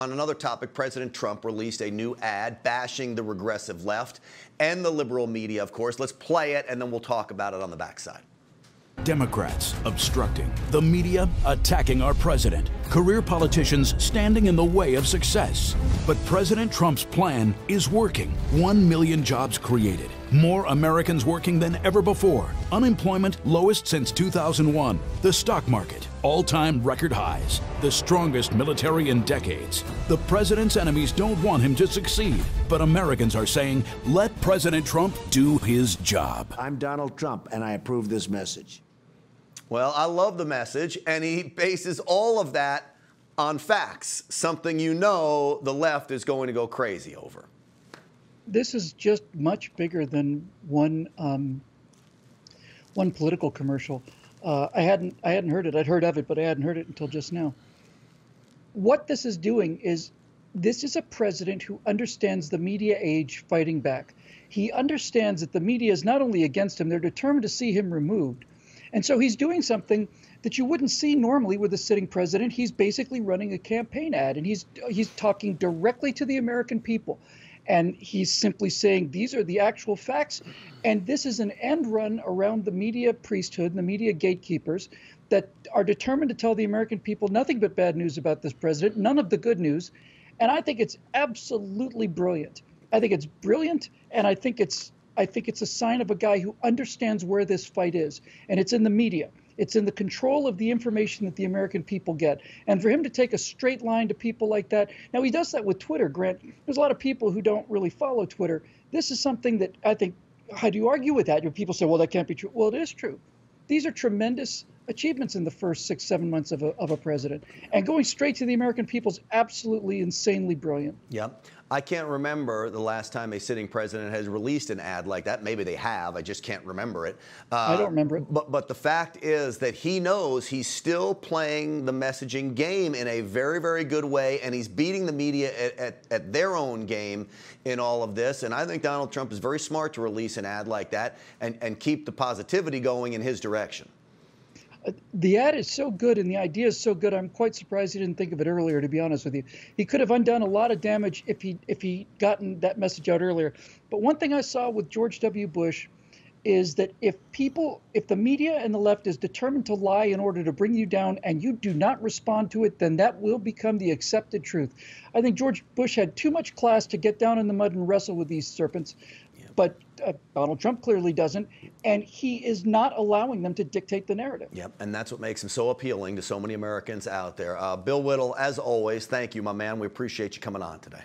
On another topic, President Trump released a new ad bashing the regressive left and the liberal media, of course. Let's play it, and then we'll talk about it on the backside. Democrats obstructing, the media attacking our president, career politicians standing in the way of success. But President Trump's plan is working. 1 million jobs created, more Americans working than ever before, unemployment lowest since 2001, the stock market all-time record highs, the strongest military in decades. The president's enemies don't want him to succeed, but Americans are saying, let President Trump do his job. I'm Donald Trump, and I approve this message. Well, I love the message, and he bases all of that on facts, something you know the left is going to go crazy over. This is just much bigger than one political commercial. I hadn't heard it. I'd heard of it, but I hadn't heard it until just now. What this is doing is, this is a president who understands the media age fighting back. He understands that the media is not only against him, they're determined to see him removed. And so he's doing something that you wouldn't see normally with a sitting president. He's basically running a campaign ad, and he's talking directly to the American people. And he's simply saying, these are the actual facts. And this is an end run around the media priesthood and the media gatekeepers that are determined to tell the American people nothing but bad news about this president, none of the good news. And I think it's absolutely brilliant. I think it's brilliant, and I think it's a sign of a guy who understands where this fight is. And it's in the media. It's in the control of the information that the American people get. And for him to take a straight line to people like that, now he does that with Twitter, Grant. There's a lot of people who don't really follow Twitter. This is something that I think, how do you argue with that? People say, well, that can't be true. Well, it is true. These are tremendous achievements in the first 6-7 months of a president. And going straight to the American people is absolutely insanely brilliant. Yep. I can't remember the last time a sitting president has released an ad like that. Maybe they have. I just can't remember it. I don't remember it. But the fact is that he knows he's still playing the messaging game in a very, very good way, and he's beating the media at their own game in all of this. And I think Donald Trump is very smart to release an ad like that and keep the positivity going in his direction. The ad is so good and the idea is so good, I'm quite surprised he didn't think of it earlier, to be honest with you. He could have undone a lot of damage if he gotten that message out earlier. But one thing I saw with George W. Bush is that if the media and the left is determined to lie in order to bring you down and you do not respond to it, then that will become the accepted truth. I think George Bush had too much class to get down in the mud and wrestle with these serpents. But Donald Trump clearly doesn't, and he is not allowing them to dictate the narrative. Yep, and that's what makes him so appealing to so many Americans out there. Bill Whittle, as always, thank you, my man. We appreciate you coming on today.